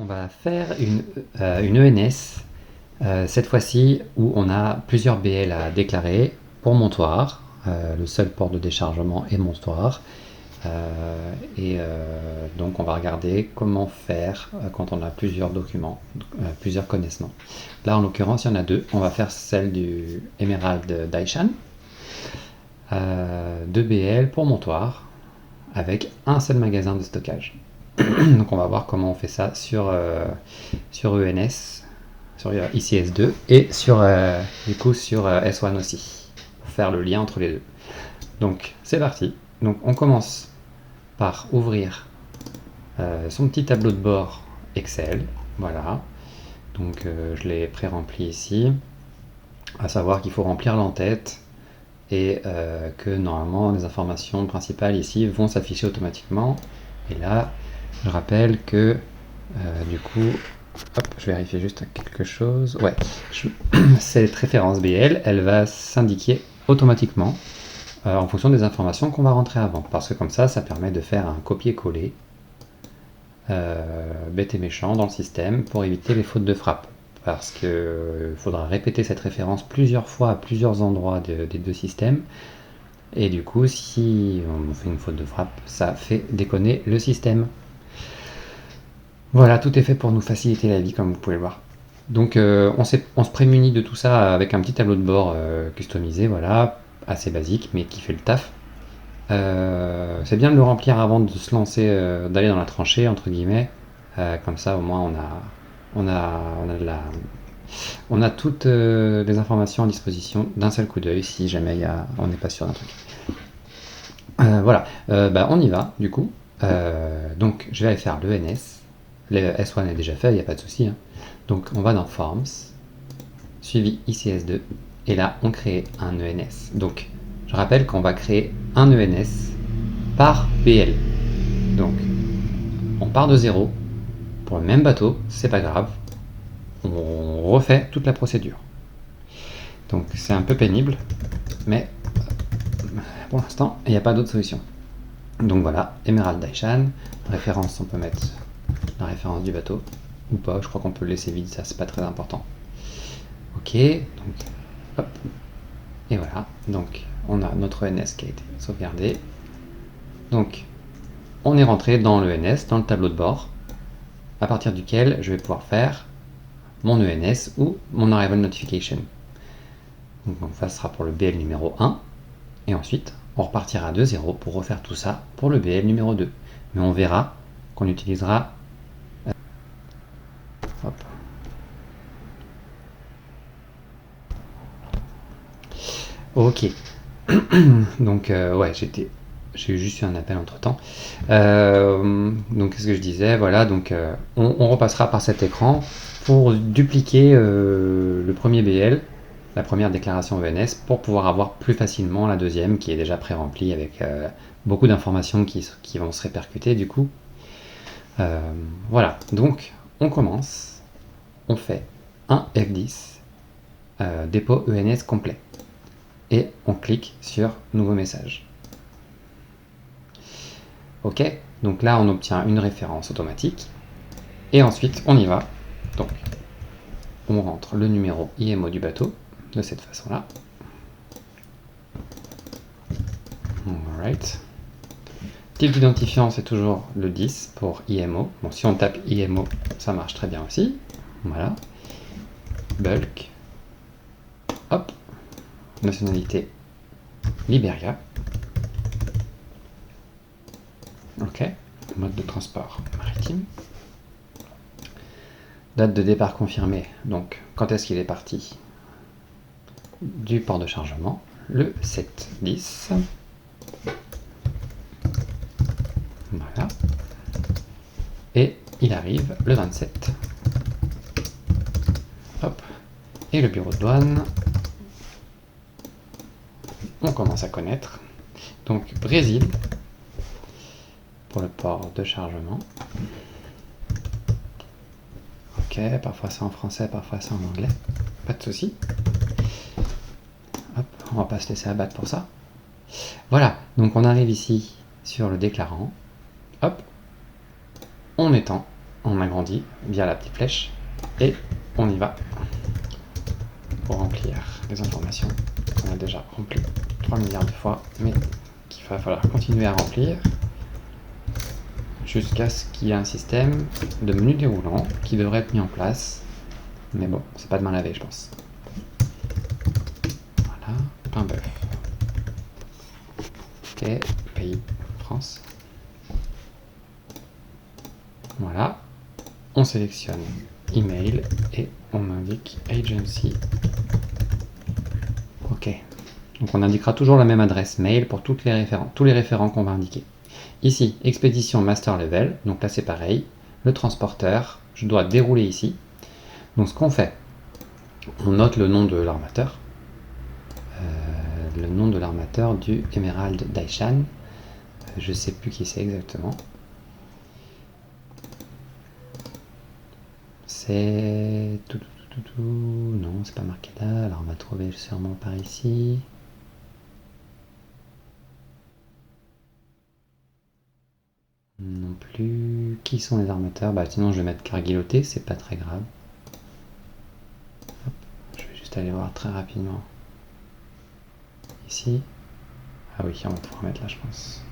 On va faire une ENS, cette fois-ci où on a plusieurs BL à déclarer pour montoir. Le seul port de déchargement est montoir. Donc on va regarder comment faire quand on a plusieurs documents, plusieurs connaissements. Là en l'occurrence il y en a deux. On va faire celle du Emerald Daishan, 2 BL pour montoir avec un seul magasin de stockage. Donc on va voir comment on fait ça sur ENS, sur ICS2 et du coup sur S1 aussi, pour faire le lien entre les deux. Donc c'est parti. Donc on commence par ouvrir son petit tableau de bord Excel. Voilà. Donc je l'ai pré-rempli ici. À savoir qu'il faut remplir l'entête et que normalement les informations principales ici vont s'afficher automatiquement. Et là, je rappelle que du coup, hop, je vérifie juste quelque chose. Ouais, cette référence BL, elle va s'indiquer automatiquement en fonction des informations qu'on va rentrer avant. Parce que comme ça permet de faire un copier-coller bête et méchant dans le système pour éviter les fautes de frappe. Parce qu'il faudra répéter cette référence plusieurs fois à plusieurs endroits des deux systèmes. Et du coup, si on fait une faute de frappe, ça fait déconner le système. Voilà, tout est fait pour nous faciliter la vie, comme vous pouvez le voir. Donc on se prémunit de tout ça avec un petit tableau de bord customisé, voilà, assez basique, mais qui fait le taf. C'est bien de le remplir avant de se lancer, d'aller dans la tranchée, entre guillemets. Comme ça, au moins, on a toutes les informations à disposition d'un seul coup d'œil si jamais on n'est pas sûr d'un truc. Voilà, on y va, du coup. Donc, je vais aller faire l'ENS. Le S1 est déjà fait, il n'y a pas de souci. Hein. Donc, on va dans Forms, suivi ICS2, et là, on crée un ENS. Donc, je rappelle qu'on va créer un ENS par BL. Donc, on part de zéro pour le même bateau, c'est pas grave. On refait toute la procédure. Donc, c'est un peu pénible, mais pour l'instant, il n'y a pas d'autre solution. Donc voilà, Emerald Daishan, référence, on peut mettre la référence du bateau, ou pas, je crois qu'on peut le laisser vide, ça c'est pas très important. Ok, donc hop, et voilà, donc on a notre ENS qui a été sauvegardé. Donc on est rentré dans l'ENS, dans le tableau de bord, à partir duquel je vais pouvoir faire mon ENS ou mon Arrival Notification. Donc ça sera pour le BL numéro 1, et ensuite on repartira de 0 pour refaire tout ça pour le BL numéro 2. Mais on verra qu'on utilisera hop. Ok. Donc ouais, j'ai juste eu un appel entre temps. Donc qu'est-ce que je disais? Voilà, donc on repassera par cet écran pour dupliquer le premier BL, la première déclaration ENS, pour pouvoir avoir plus facilement la deuxième qui est déjà pré-remplie avec beaucoup d'informations qui vont se répercuter du coup. Voilà, donc on commence, on fait un F10 dépôt ENS complet et on clique sur nouveau message. Ok, donc là on obtient une référence automatique et ensuite on y va. Donc on rentre le numéro IMO du bateau de cette façon là. Alright. Type d'identifiant c'est toujours le 10 pour IMO. Bon, si on tape IMO ça marche très bien aussi. Voilà. Bulk. Hop. Nationalité Liberia. Ok. Mode de transport maritime. Date de départ confirmée. Donc, quand est-ce qu'il est parti? Du port de chargement, le 7-10. Voilà. Et il arrive le 27. Hop. Et le bureau de douane. On commence à connaître. Donc, Brésil. Pour le port de chargement. Ok, parfois c'est en français, parfois c'est en anglais. Pas de souci. Hop, on va pas se laisser abattre pour ça. Voilà, donc on arrive ici sur le déclarant. Hop, on étend on agrandit via la petite flèche et on y va pour remplir des informations qu'on a déjà remplies 3 milliards de fois, mais qu'il va falloir continuer à remplir jusqu'à ce qu'il y ait un système de menu déroulant qui devrait être mis en place. Mais bon, c'est pas demain la veille, je pense. Voilà, pain bœuf. Ok, pays, France. Voilà, on sélectionne email et on indique agency. Ok, donc on indiquera toujours la même adresse mail pour tous les référents qu'on va indiquer. Ici, expédition master level, donc là c'est pareil, le transporteur, je dois dérouler ici. Donc ce qu'on fait, on note le nom de l'armateur, du Emerald Daishan, je sais plus qui c'est exactement. C'est... Non, c'est pas marqué là, alors on va trouver sûrement par ici. Non plus. Qui sont les armateurs? Bah sinon je vais mettre Cargiloté, c'est pas très grave. Hop, je vais juste aller voir très rapidement. Ici. Ah oui, on va pouvoir mettre là je pense.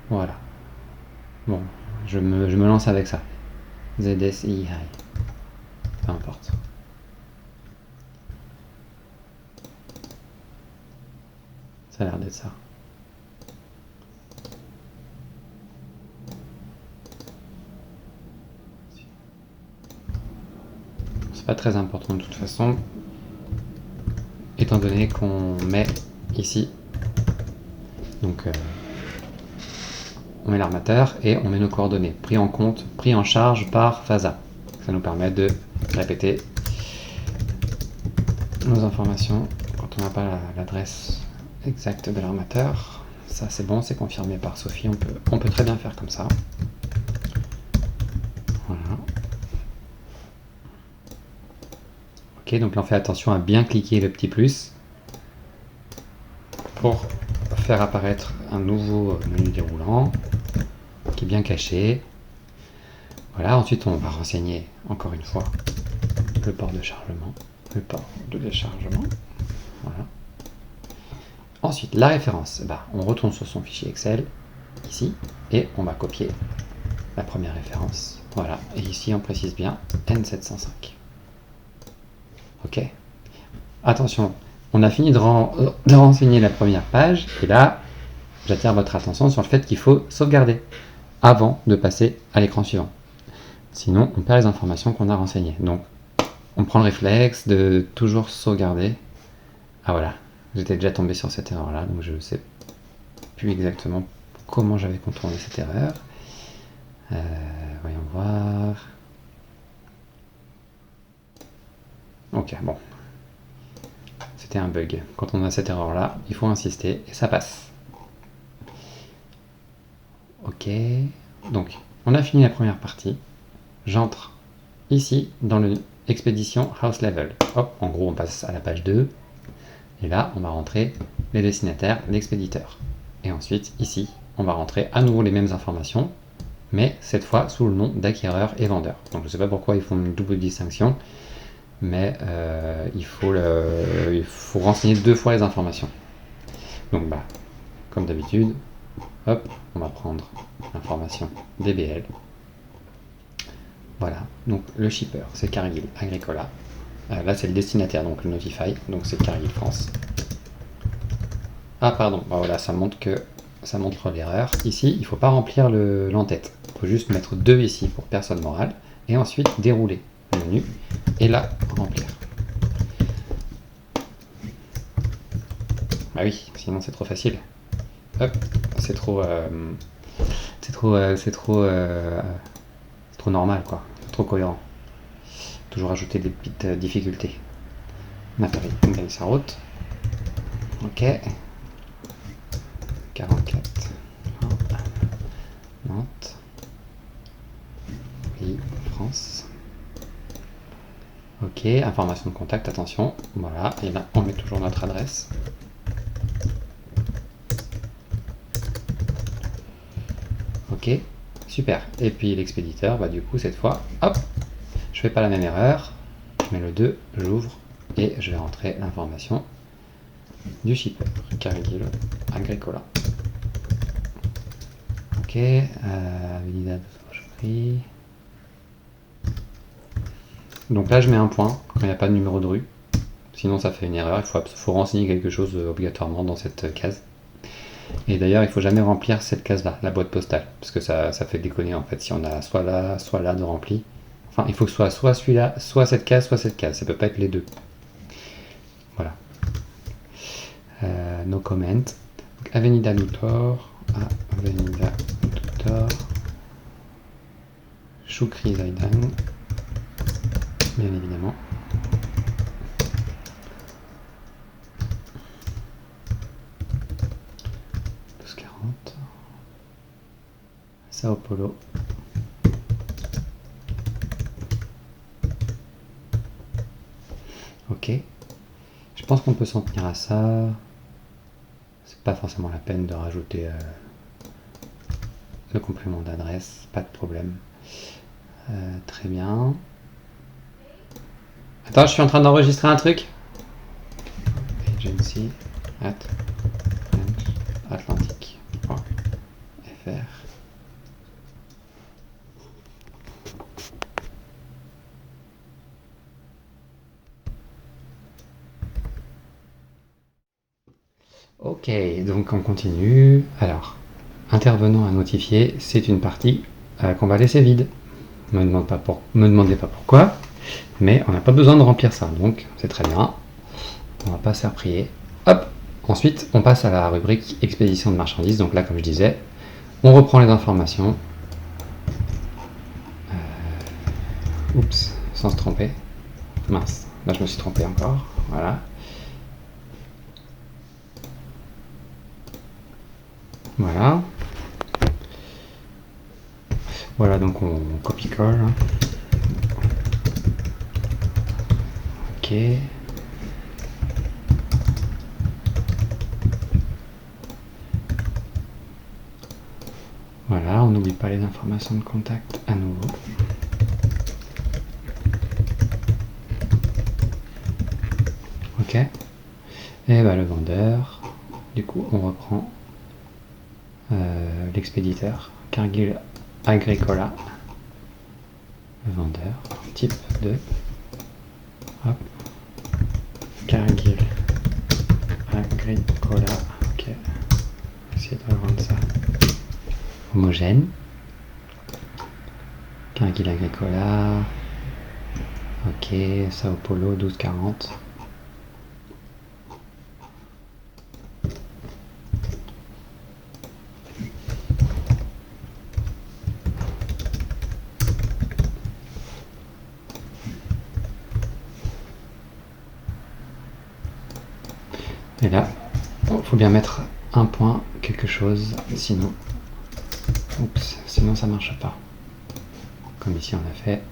Voilà. Bon, je me lance avec ça. ZSI High. Peu importe. Ça a l'air d'être ça. C'est pas très important de toute façon, étant donné qu'on met ici, donc on met l'armateur et on met nos coordonnées, pris en charge par FASA. Ça nous permet de répéter nos informations quand on n'a pas l'adresse exacte de l'armateur. Ça c'est bon, c'est confirmé par Sophie, on peut très bien faire comme ça. Voilà. Ok, donc là on fait attention à bien cliquer le petit plus pour faire apparaître un nouveau menu déroulant qui est bien caché. Voilà, ensuite on va renseigner encore une fois le port de chargement, le port de déchargement. Voilà. Ensuite, la référence, on retourne sur son fichier Excel, ici, et on va copier la première référence. Voilà, et ici on précise bien N705. Ok. Attention, on a fini de renseigner la première page, et là, j'attire votre attention sur le fait qu'il faut sauvegarder avant de passer à l'écran suivant. Sinon, on perd les informations qu'on a renseignées. Donc, on prend le réflexe de toujours sauvegarder. Ah voilà, j'étais déjà tombé sur cette erreur-là, donc je ne sais plus exactement comment j'avais contourné cette erreur. Voyons voir. Ok, bon. C'était un bug. Quand on a cette erreur-là, il faut insister et ça passe. Ok, donc on a fini la première partie. J'entre ici dans le expédition house level. Hop, en gros on passe à la page 2. Et là on va rentrer les destinataires, l'expéditeur. Et ensuite ici on va rentrer à nouveau les mêmes informations, mais cette fois sous le nom d'acquéreur et vendeur. Donc je ne sais pas pourquoi ils font une double distinction, mais il faut renseigner 2 fois les informations. Donc comme d'habitude, hop, on va prendre l'information DBL. Voilà, donc le shipper, c'est Cargill Agricola. Là, c'est le destinataire, donc le Notify, donc c'est Cargill France. Ah, pardon, voilà, ça montre l'erreur. Ici, il ne faut pas remplir l'entête. Il faut juste mettre 2 ici pour personne morale, et ensuite dérouler le menu, et là, remplir. Bah oui, sinon c'est trop facile. Hop, c'est trop normal, quoi. Trop cohérent. Toujours ajouter des petites difficultés. On a fait sa route. Ok. 44. Nantes. Pays, France. Ok, information de contact, attention. Voilà, et là on met toujours notre adresse. Ok. super. Et puis l'expéditeur, bah du coup cette fois, hop, je fais pas la même erreur. Je mets le 2, j'ouvre et je vais rentrer l'information du shipper, Cargill Agricola. Ok, Avenida de Forgerie. Donc là je mets un point quand il n'y a pas de numéro de rue. Sinon ça fait une erreur, il faut renseigner quelque chose obligatoirement dans cette case. Et d'ailleurs il ne faut jamais remplir cette case là, la boîte postale, parce que ça fait déconner en fait si on a soit là de rempli. Enfin il faut que ce soit celui-là, soit cette case, ça peut pas être les deux. Voilà. No comment. Avenida Luthor, Avenida Luthor, Choukri Zaidan, bien évidemment. Sao Paulo. Ok. Je pense qu'on peut s'en tenir à ça. C'est pas forcément la peine de rajouter le complément d'adresse, pas de problème. Très bien. Attends, je suis en train d'enregistrer un truc. Agency at Atlantic.fr. Ok, donc on continue. Alors, intervenant à notifier, c'est une partie qu'on va laisser vide. Me demandez pas pourquoi, mais on n'a pas besoin de remplir ça, donc c'est très bien. On va pas se faire prier. Hop. Ensuite, on passe à la rubrique expédition de marchandises. Donc là, comme je disais, on reprend les informations. Oups, sans se tromper. Mince, là je me suis trompé encore. Voilà. Voilà. Voilà, donc on copie-colle. Ok. Voilà, on n'oublie pas les informations de contact à nouveau. Ok. Et bah le vendeur. Du coup, on reprend l'expéditeur. Cargill Agricola. Le vendeur. Type 2. Hop. Cargill Agricola. Ok. Essayer de rendre ça homogène. Cargill Agricola. Ok. Sao Paulo 1240. Et là, il faut bien mettre un point, quelque chose, sinon, sinon ça marche pas. Comme ici on a fait,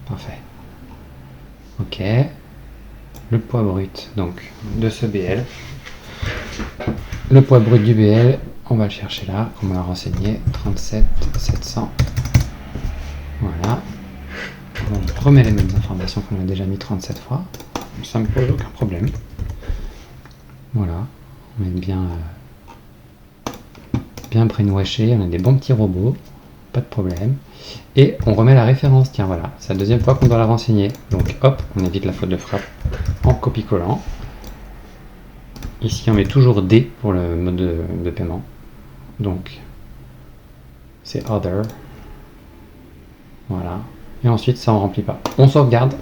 parfait. Ok, le poids brut donc de ce BL. Le poids brut du BL, on va le chercher là, on l'a renseigné, 37 700. Voilà. On remet les mêmes informations qu'on a déjà mis 37 fois. Ça ne me pose aucun problème. Voilà, on est bien brainwashé, on a des bons petits robots, pas de problème. Et on remet la référence, tiens voilà, c'est la deuxième fois qu'on doit la renseigner. Donc hop, on évite la faute de frappe en copie-collant. Ici on met toujours D pour le mode de paiement. Donc c'est Other. Voilà. Et ensuite ça on remplit pas. On sauvegarde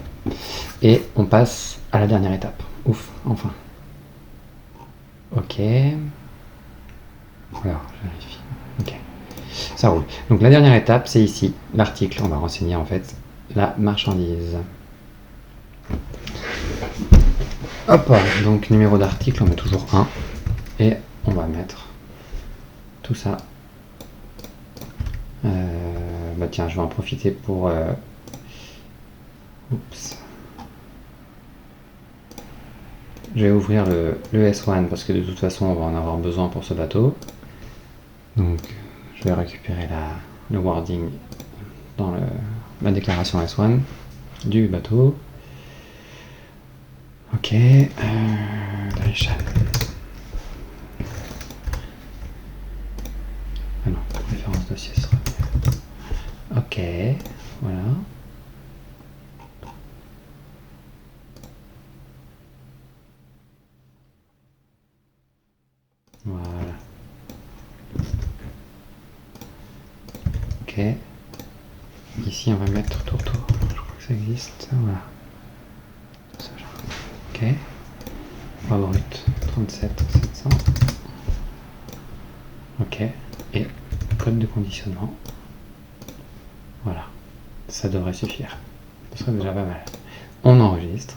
et on passe à la dernière étape. Ouf, enfin. Ok. Alors, je vérifie. Ok. Ça roule. Donc la dernière étape, c'est ici, l'article. On va renseigner en fait la marchandise. Hop, donc numéro d'article, on met toujours 1. Et on va mettre tout ça. Bah tiens, je vais en profiter pour... Oups. Je vais ouvrir le S1 parce que de toute façon on va en avoir besoin pour ce bateau. Donc je vais récupérer le wording dans la déclaration S1 du bateau. Ok, Daishan. Ah non, référence dossier sera mieux. Ok, voilà. Voilà. Ok. Ici, on va mettre tour. Je crois que ça existe. Voilà. Ok. Poids brut 37 700. Ok. Et code de conditionnement. Voilà. Ça devrait suffire. Ce serait déjà pas mal. On enregistre.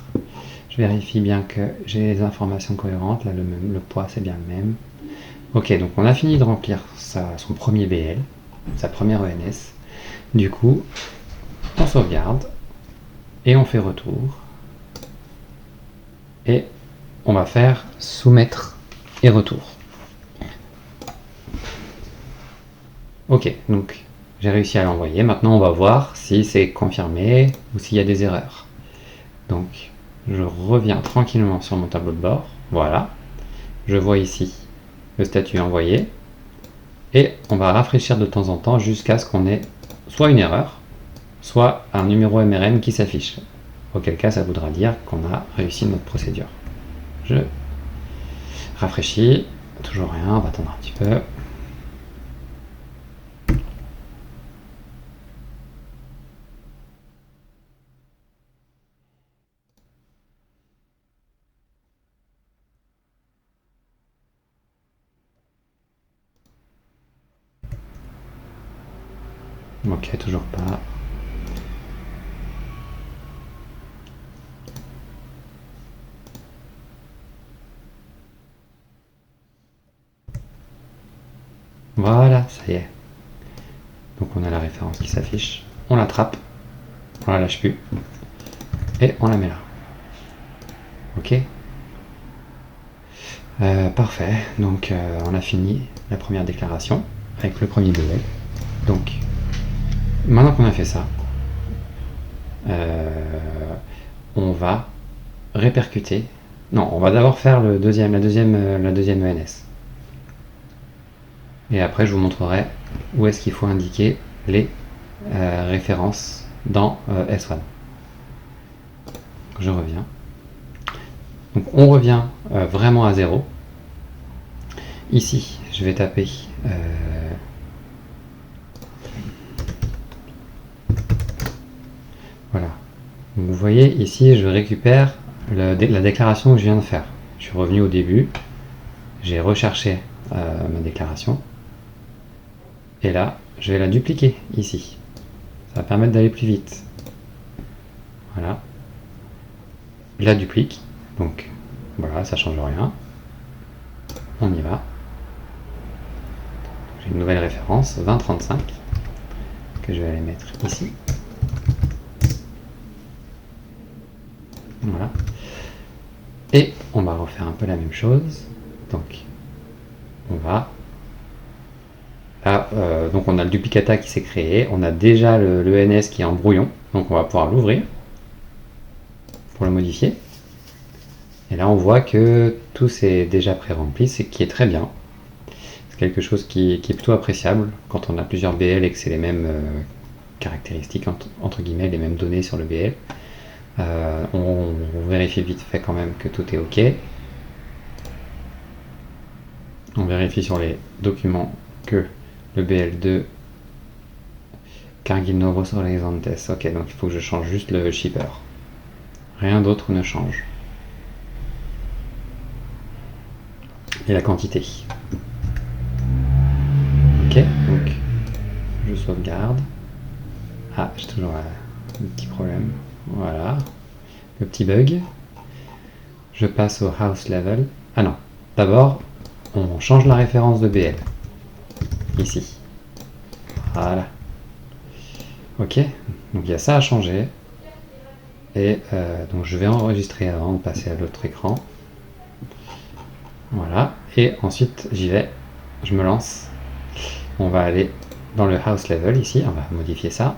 Je vérifie bien que j'ai les informations cohérentes. Là, le poids, c'est bien le même. Ok, donc on a fini de remplir son premier BL, sa première ENS. Du coup, on sauvegarde et on fait retour. Et on va faire soumettre et retour. Ok, donc j'ai réussi à l'envoyer. Maintenant, on va voir si c'est confirmé ou s'il y a des erreurs. Donc, je reviens tranquillement sur mon tableau de bord. Voilà. Je vois ici le statut envoyé. Et on va rafraîchir de temps en temps jusqu'à ce qu'on ait soit une erreur, soit un numéro MRN qui s'affiche. Auquel cas, ça voudra dire qu'on a réussi notre procédure. Je rafraîchis. Toujours rien, on va attendre un petit peu. Ok, toujours pas. Voilà, ça y est. Donc on a la référence qui s'affiche. On l'attrape, on la lâche plus. Et on la met là. Ok. Parfait. Donc on a fini la première déclaration avec le premier BL. Donc maintenant qu'on a fait ça, on va répercuter. Non, on va d'abord faire la deuxième ENS. Et après, je vous montrerai où est-ce qu'il faut indiquer les références dans S1. Je reviens. Donc on revient vraiment à zéro. Ici, je vais taper voilà. Donc, vous voyez ici, je récupère la déclaration que je viens de faire. Je suis revenu au début, j'ai recherché ma déclaration, et là, je vais la dupliquer ici. Ça va permettre d'aller plus vite. Voilà. Je la duplique, donc voilà, ça change rien. On y va. J'ai une nouvelle référence, 2035, que je vais aller mettre ici. Voilà. Et on va refaire un peu la même chose. Donc, on va... Là, donc on a le duplicata qui s'est créé. On a déjà l'ENS qui est en brouillon. Donc on va pouvoir l'ouvrir pour le modifier. Et là, on voit que tout c'est déjà pré-rempli, c'est qui est très bien. C'est quelque chose qui est plutôt appréciable quand on a plusieurs BL et que c'est les mêmes caractéristiques, entre guillemets, les mêmes données sur le BL. On vérifie vite fait quand même que tout est OK. On vérifie sur les documents que le BL2 Cargill Novos Horizontes. Ok, donc il faut que je change juste le shipper. Rien d'autre ne change. Et la quantité. Ok, donc je sauvegarde. Ah, j'ai toujours un petit problème. Voilà. Le petit bug. Je passe au house level. Ah non. D'abord, on change la référence de BL. Ici. Voilà. Ok. Donc il y a ça à changer. Et donc je vais enregistrer avant de passer à l'autre écran. Voilà. Et ensuite j'y vais. Je me lance. On va aller dans le house level ici, on va modifier ça.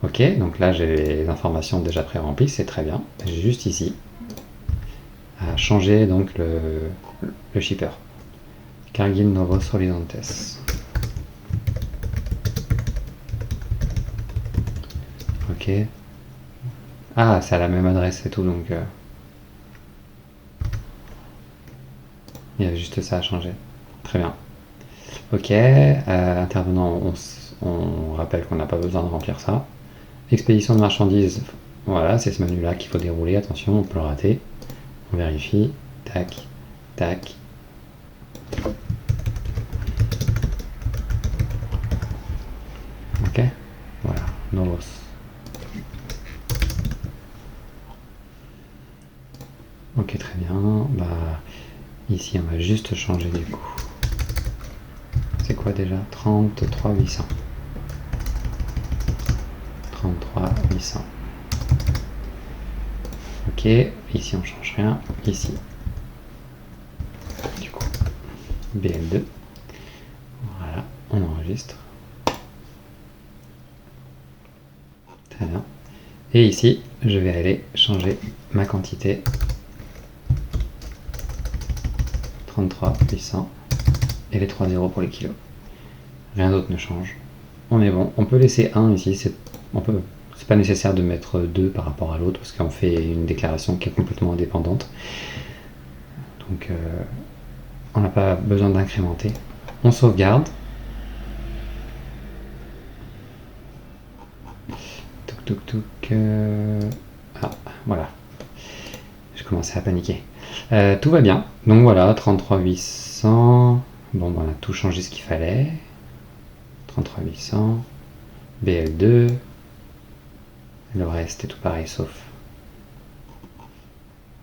Ok, donc là j'ai les informations déjà pré-remplies, c'est très bien. J'ai juste ici à changer donc le shipper. Cargill Novos Horizontes. Ok. Ah, c'est à la même adresse et tout, donc il y a juste ça à changer. Très bien. Ok, intervenant, on rappelle qu'on n'a pas besoin de remplir ça. Expédition de marchandises, voilà, c'est ce menu-là qu'il faut dérouler. Attention, on peut le rater. On vérifie. Tac, tac. Ok, voilà, Novos. Ok, très bien. Bah, ici, on va juste changer du coup. C'est quoi déjà? 33 800. 33 800. Ok, ici on change rien. Ici, du coup, BL2. Voilà, on enregistre. Très bien. Et ici, je vais aller changer ma quantité. 33 800 et les 3 zéros pour les kilos. Rien d'autre ne change. On est bon. On peut laisser 1 ici. C'est pas nécessaire de mettre 2 par rapport à l'autre parce qu'on fait une déclaration qui est complètement indépendante. Donc on n'a pas besoin d'incrémenter. On sauvegarde. Touk touk touk. Ah, voilà. Je commençais à paniquer. Tout va bien. Donc voilà, 33 800. Bon, on a tout changé ce qu'il fallait. 33 800. BL2. Le reste est tout pareil sauf.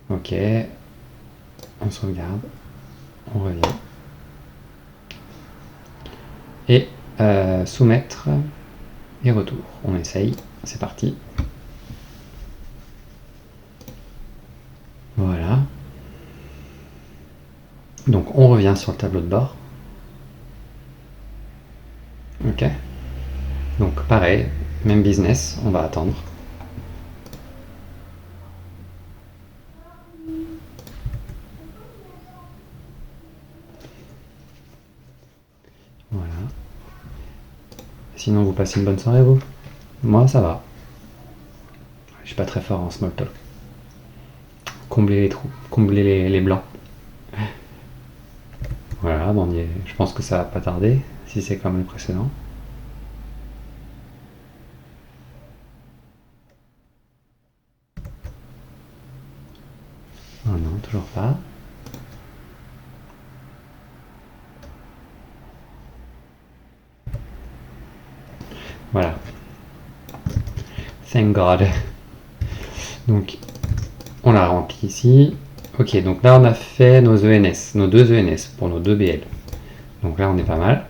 Ok. On sauvegarde. On revient. Et soumettre et retour. On essaye. C'est parti. Voilà. Donc on revient sur le tableau de bord. Ok. Donc pareil, même business, on va attendre. Voilà. Sinon vous passez une bonne soirée vous? Moi ça va. Je suis pas très fort en small talk. Combler les trous, combler les blancs. Voilà, bon, je pense que ça va pas tarder, si c'est comme le précédent. Oh non, toujours pas. Voilà. Thank God. Donc, on l'a rempli ici. Ok, donc là on a fait nos ENS, nos deux ENS pour nos deux BL. Donc là on est pas mal.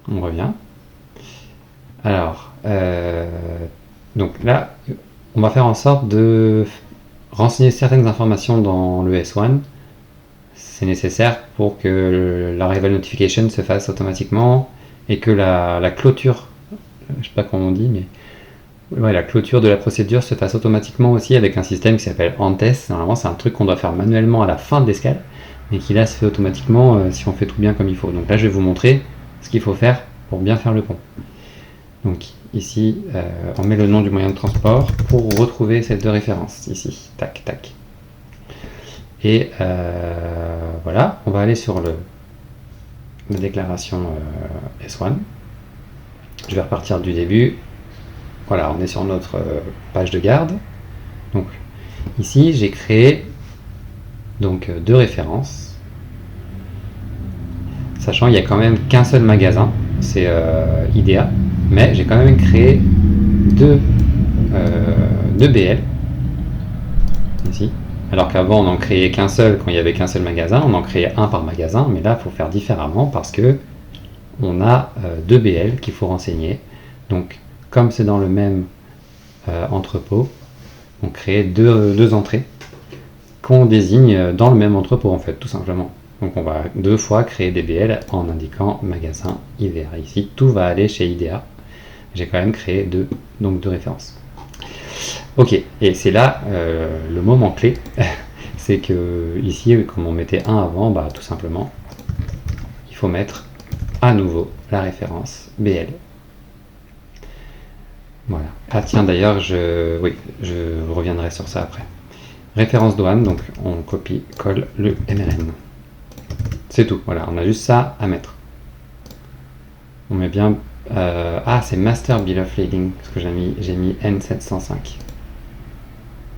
On revient. Alors, donc là, on va faire en sorte de renseigner certaines informations dans le S1. C'est nécessaire pour que l'arrival notification se fasse automatiquement et que la clôture, je sais pas comment on dit, mais ouais, la clôture de la procédure se fasse automatiquement aussi avec un système qui s'appelle Antes. Normalement, c'est un truc qu'on doit faire manuellement à la fin de l'escale, mais qui là se fait automatiquement si on fait tout bien comme il faut. Donc là, je vais vous montrer ce qu'il faut faire pour bien faire le pont. Donc ici, on met le nom du moyen de transport pour retrouver ces deux références. Ici, tac, tac. Et voilà, on va aller sur la déclaration S1. Je vais repartir du début. Voilà, on est sur notre page de garde. Donc ici, j'ai créé donc deux références. Sachant qu'il n'y a quand même qu'un seul magasin, c'est IDEA, mais j'ai quand même créé deux BL ici. Alors qu'avant on n'en créait qu'un seul quand il n'y avait qu'un seul magasin, on en créait un par magasin, mais là il faut faire différemment parce que on a deux BL qu'il faut renseigner. Donc comme c'est dans le même entrepôt, on crée deux entrées qu'on désigne dans le même entrepôt en fait, tout simplement. Donc on va 2 fois créer des BL en indiquant magasin IVEA. Ici, tout va aller chez IDEA. J'ai quand même créé deux références. Ok, et c'est là le moment clé. C'est que ici, comme on mettait un avant, bah, tout simplement, il faut mettre à nouveau la référence BL. Voilà. Ah tiens, d'ailleurs, je reviendrai sur ça après. Référence douane, donc on copie, colle le MRN. C'est tout, voilà, on a juste ça à mettre. On met bien... ah, c'est Master Bill of Lading, parce que j'ai mis N705.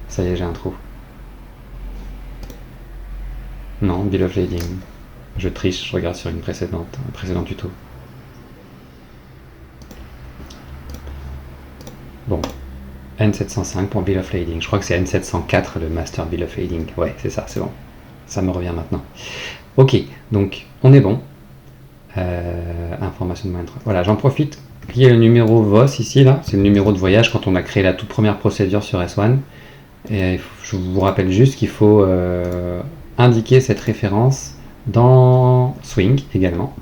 Ça y est, j'ai un trou. Non, Bill of Lading. Je triche, je regarde sur un précédent tuto. Bon, N705 pour Bill of Lading. Je crois que c'est N704 le Master Bill of Lading. Ouais, c'est ça, c'est bon. Ça me revient maintenant. Ok, donc on est bon. Information de moindre. Voilà, j'en profite. Il y a le numéro VOS ici, là. C'est le numéro de voyage quand on a créé la toute première procédure sur S1. Et je vous rappelle juste qu'il faut indiquer cette référence dans Swing également.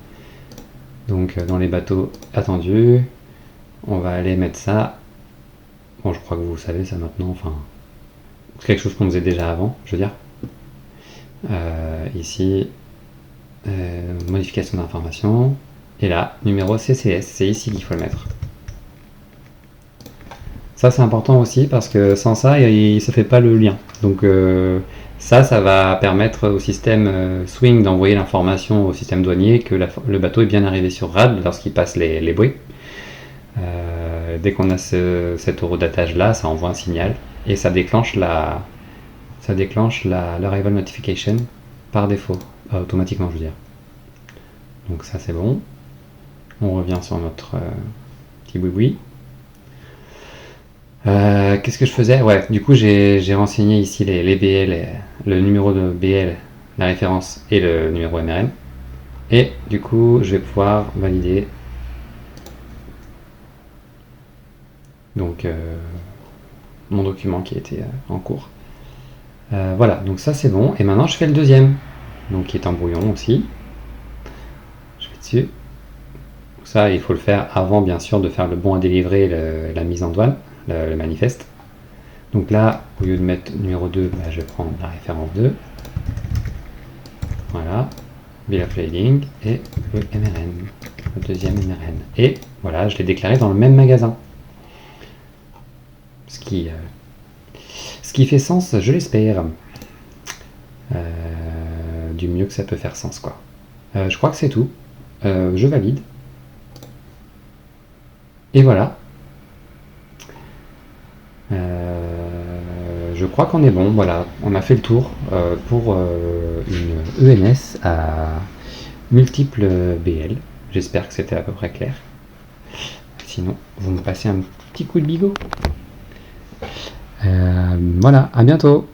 Donc dans les bateaux attendus, on va aller mettre ça. Bon, je crois que vous savez ça maintenant. Enfin, c'est quelque chose qu'on faisait déjà avant, je veux dire. Ici, modification d'information. Et là, numéro CCS, c'est ici qu'il faut le mettre. Ça c'est important aussi parce que sans ça, il ne se fait pas le lien. Donc ça va permettre au système Swing d'envoyer l'information au système douanier que le bateau est bien arrivé sur RAD lorsqu'il passe les bruits. Dès qu'on a cet horodatage là, ça envoie un signal et ça déclenche l'arrival notification par défaut, automatiquement je veux dire. Donc ça c'est bon. On revient sur notre petit boui-boui. Qu'est-ce que je faisais? Ouais, du coup j'ai renseigné ici les BL, le numéro de BL, la référence et le numéro MRN. Et du coup je vais pouvoir valider donc mon document qui était en cours. Voilà, donc ça c'est bon. Et maintenant je fais le deuxième, donc qui est en brouillon aussi. Je vais dessus. Ça, il faut le faire avant, bien sûr, de faire le bon à délivrer, la mise en douane, le manifeste. Donc là, au lieu de mettre numéro 2, bah, je vais prendre la référence 2. Voilà, Bill of Lading et le MRN, le deuxième MRN. Et voilà, je l'ai déclaré dans le même magasin. Ce qui fait sens, je l'espère. Du mieux que ça peut faire sens, quoi. Je crois que c'est tout. Je valide. Et voilà. Je crois qu'on est bon, voilà, on a fait le tour pour une ENS à multiples BL. J'espère que c'était à peu près clair. Sinon, vous me passez un petit coup de bigot. Voilà, à bientôt.